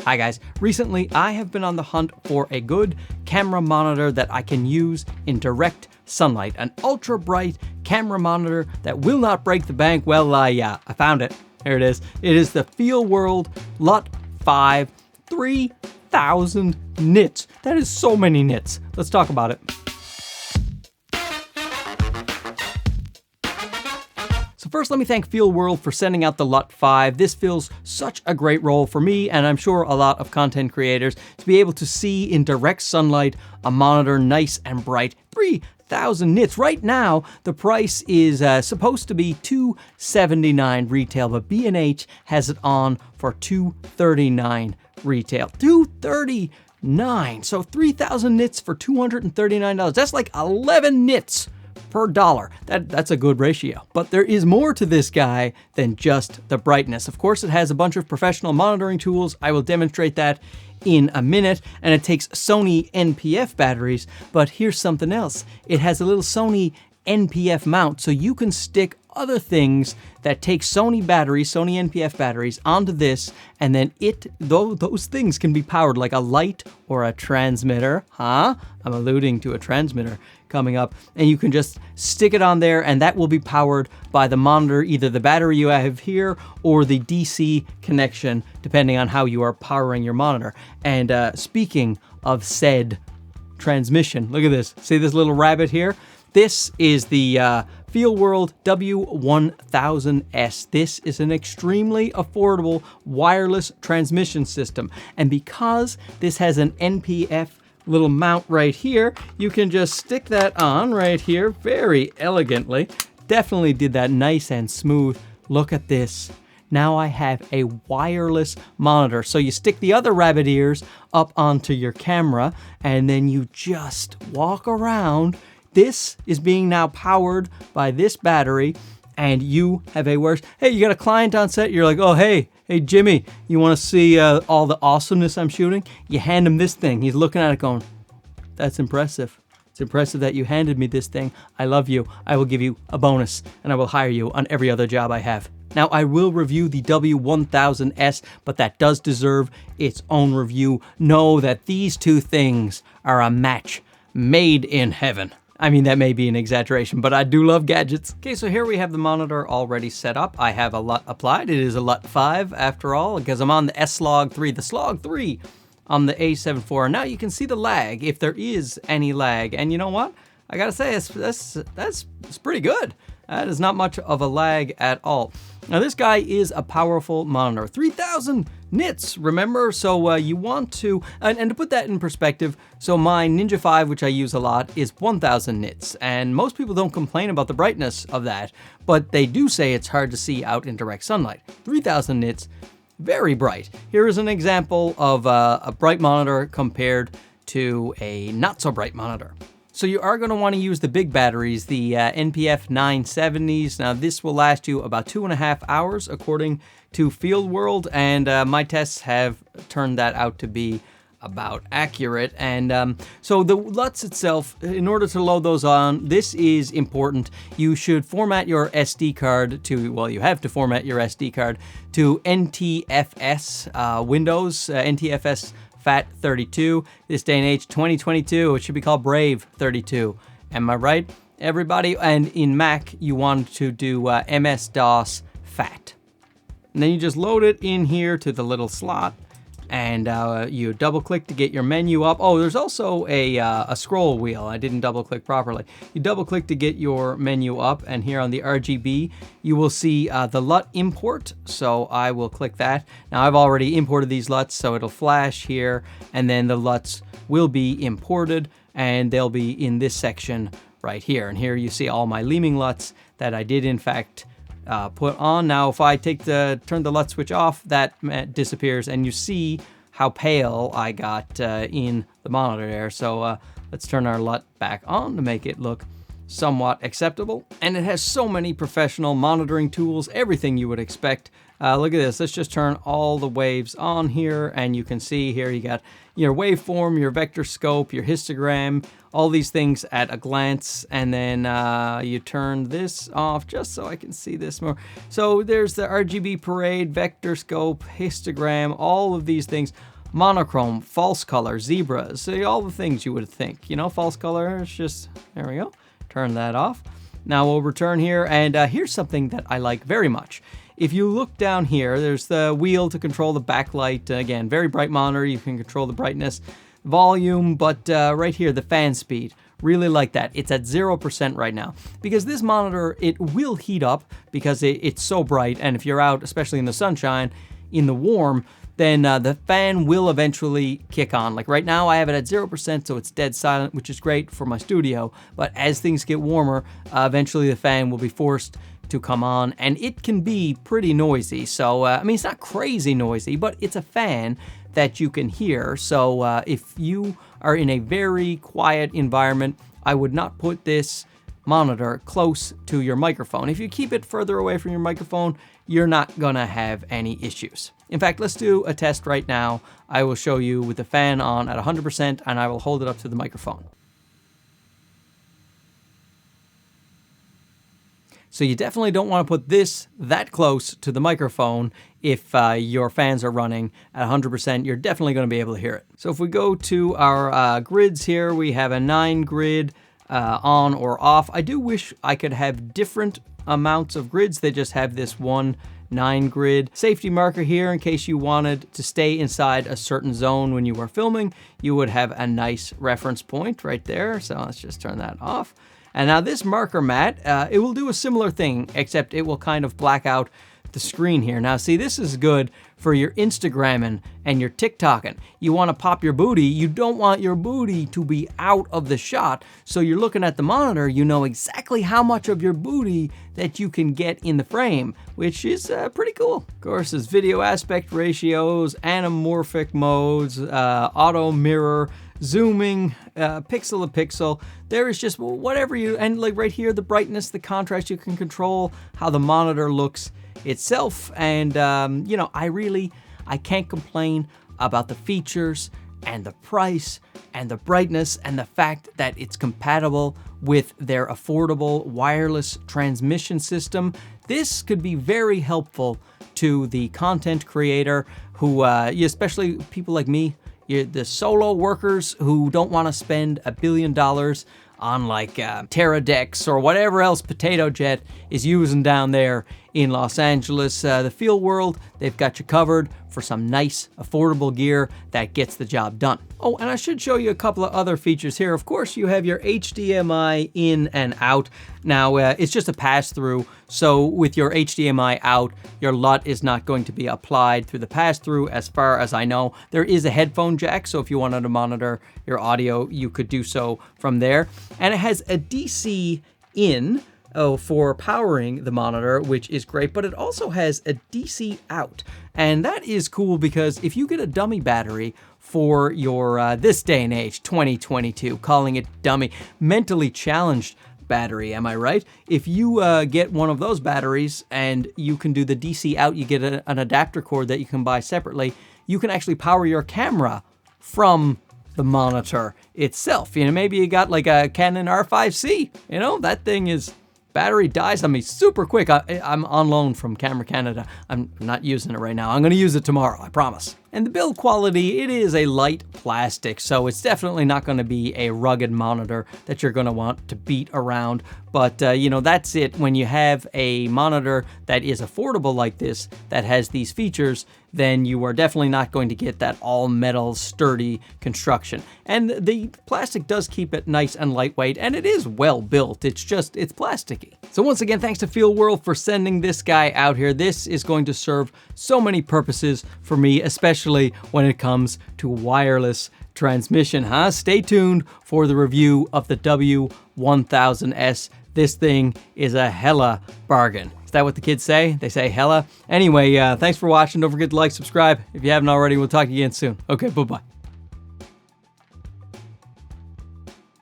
Hi guys, recently I have been on the hunt for a good camera monitor that I can use in direct sunlight. An ultra bright camera monitor that will not break the bank. Well, I found it. There it is. It is the FEELWORLD LUT5 3000 nits. That is so many nits. Let's talk about it. First, let me thank FEELWORLD for sending out the LUT5. This fills such a great role for me, and I'm sure a lot of content creators, to be able to see in direct sunlight a monitor nice and bright. 3,000 nits. Right now, the price is supposed to be $279 retail, but B&H has it on for $239 retail. $239. So 3,000 nits for $239. That's like 11 nits per dollar. That's a good ratio. But there is more to this guy than just the brightness. Of course, it has a bunch of professional monitoring tools. I will demonstrate that in a minute, and it takes Sony NPF batteries, but here's something else. It has a little Sony NPF mount, so you can stick other things that take Sony batteries, Sony NPF batteries, onto this, and then those things can be powered like a light or a transmitter. I'm alluding to a transmitter coming up, and you can just stick it on there, and that will be powered by the monitor, either the battery you have here or the DC connection, depending on how you are powering your monitor. And speaking of said transmission, look at this. See this little rabbit here? This is the FEELWORLD W1000S. This is an extremely affordable wireless transmission system. And because this has an NPF little mount right here, you can just stick that on right here very elegantly. Definitely did that nice and smooth. Look at this. Now I have a wireless monitor. So you stick the other rabbit ears up onto your camera, and then you just walk around. This is being now powered by this battery, and you have a worse. Hey, you got a client on set. You're like, oh, hey, Jimmy, you want to see all the awesomeness I'm shooting? You hand him this thing. He's looking at it going, that's impressive. It's impressive that you handed me this thing. I love you. I will give you a bonus, and I will hire you on every other job I have. Now, I will review the W1000S, but that does deserve its own review. Know that these two things are a match made in heaven. I mean, that may be an exaggeration, but I do love gadgets. Okay, so here we have the monitor already set up. I have a LUT applied. It is a LUT5 after all, because I'm on the S-Log3, the Slog3 on the A7 IV. Now you can see the lag, if there is any lag. And you know what? I gotta say, that's pretty good. That is not much of a lag at all. Now this guy is a powerful monitor, 3,000 nits, remember? So you want to, and to put that in perspective, so my Ninja 5, which I use a lot, is 1,000 nits. And most people don't complain about the brightness of that, but they do say it's hard to see out in direct sunlight. 3,000 nits, very bright. Here is an example of a bright monitor compared to a not so bright monitor. So you are going to want to use the big batteries, the NPF 970s. Now this will last you about 2.5 hours according to FEELWORLD, and my tests have turned that out to be about accurate. And so the LUTs itself, in order to load those on, this is important. You should format your SD card to, well, you have to format your SD card to NTFS Windows, NTFS FAT32. This day and age, 2022, it should be called Brave 32. Am I right, everybody? And in Mac, you want to do MS-DOS FAT. And then you just load it in here to the little slot, and you double click to get your menu up. Oh, there's also a scroll wheel. I didn't double click properly. You double click to get your menu up, and here on the RGB, you will see the LUT import. So I will click that. Now I've already imported these LUTs, so it'll flash here, and then the LUTs will be imported, and they'll be in this section right here. And here you see all my Leeming LUTs that I did in fact put on. Now if I turn the LUT switch off, that disappears, and you see how pale I got in the monitor there. So let's turn our LUT back on to make it look somewhat acceptable. And it has so many professional monitoring tools, everything you would expect Look at this. Let's just turn all the waves on here, and you can see here you got your waveform, your vector scope, your histogram, all these things at a glance. And then you turn this off just so I can see this more. So there's the RGB parade, vector scope, histogram, all of these things. Monochrome, false color, zebras, so all the things you would think. You know, false color, it's just, there we go. Turn that off. Now we'll return here, and here's something that I like very much. If you look down here, there's the wheel to control the backlight. Again, very bright monitor. You can control the brightness, volume, but right here, the fan speed. Really like that. It's at 0% right now. Because this monitor, it will heat up because it's so bright, and if you're out, especially in the sunshine, in the warm, then the fan will eventually kick on. Like right now I have it at 0%, so it's dead silent, which is great for my studio. But as things get warmer, eventually the fan will be forced to come on, and it can be pretty noisy. So, I mean, it's not crazy noisy, but it's a fan that you can hear. So if you are in a very quiet environment, I would not put this monitor close to your microphone. If you keep it further away from your microphone, you're not gonna have any issues. In fact, let's do a test right now. I will show you with the fan on at 100%, and I will hold it up to the microphone. So you definitely don't want to put this that close to the microphone. If your fans are running at 100%, you're definitely going to be able to hear it. So if we go to our grids here, we have a 9 grid on or off. I do wish I could have different amounts of grids. They just have this one 9 grid. Safety marker here in case you wanted to stay inside a certain zone when you were filming. You would have a nice reference point right there. So let's just turn that off. And now this marker mat, it will do a similar thing, except it will kind of black out the screen here. Now see, this is good for your Instagramming and your TikToking. You want to pop your booty. You don't want your booty to be out of the shot. So you're looking at the monitor, you know exactly how much of your booty that you can get in the frame, which is pretty cool. Of course, there's video aspect ratios, anamorphic modes, auto mirror, zooming, pixel to pixel. There is just whatever you, and like right here, the brightness, the contrast, you can control how the monitor looks itself. And you know, I can't complain about the features and the price and the brightness and the fact that it's compatible with their affordable wireless transmission system. This could be very helpful to the content creator who, especially people like me, the solo workers who don't want to spend $1 billion on like Teradex or whatever else Potato Jet is using down there in Los Angeles. The FEELWORLD, they've got you covered for some nice, affordable gear that gets the job done. Oh, and I should show you a couple of other features here. Of course, you have your HDMI in and out. Now, it's just a pass-through, so with your HDMI out, your LUT is not going to be applied through the pass-through as far as I know. There is a headphone jack, so if you wanted to monitor your audio, you could do so from there. And it has a DC in, for powering the monitor, which is great, but it also has a DC out. And that is cool because if you get a dummy battery for your, this day and age, 2022, calling it dummy, mentally challenged battery, am I right? If you get one of those batteries and you can do the DC out, you get an adapter cord that you can buy separately, you can actually power your camera from the monitor itself. You know, maybe you got like a Canon R5C, you know, that thing is, battery dies on me super quick. I'm on loan from Camera Canada. I'm not using it right now. I'm gonna use it tomorrow, I promise. And the build quality, it is a light plastic, so it's definitely not gonna be a rugged monitor that you're gonna want to beat around. But you know, that's it. When you have a monitor that is affordable like this, that has these features, then you are definitely not going to get that all metal sturdy construction. And the plastic does keep it nice and lightweight, and it is well built. It's just, it's plasticky. So once again, thanks to FEELWORLD for sending this guy out here. This is going to serve so many purposes for me, especially when it comes to wireless transmission, huh? Stay tuned for the review of the W1000S. This thing is a hella bargain. Is that what the kids say? They say hella? Anyway, thanks for watching. Don't forget to like, subscribe if you haven't already. We'll talk to you again soon. Okay, bye-bye.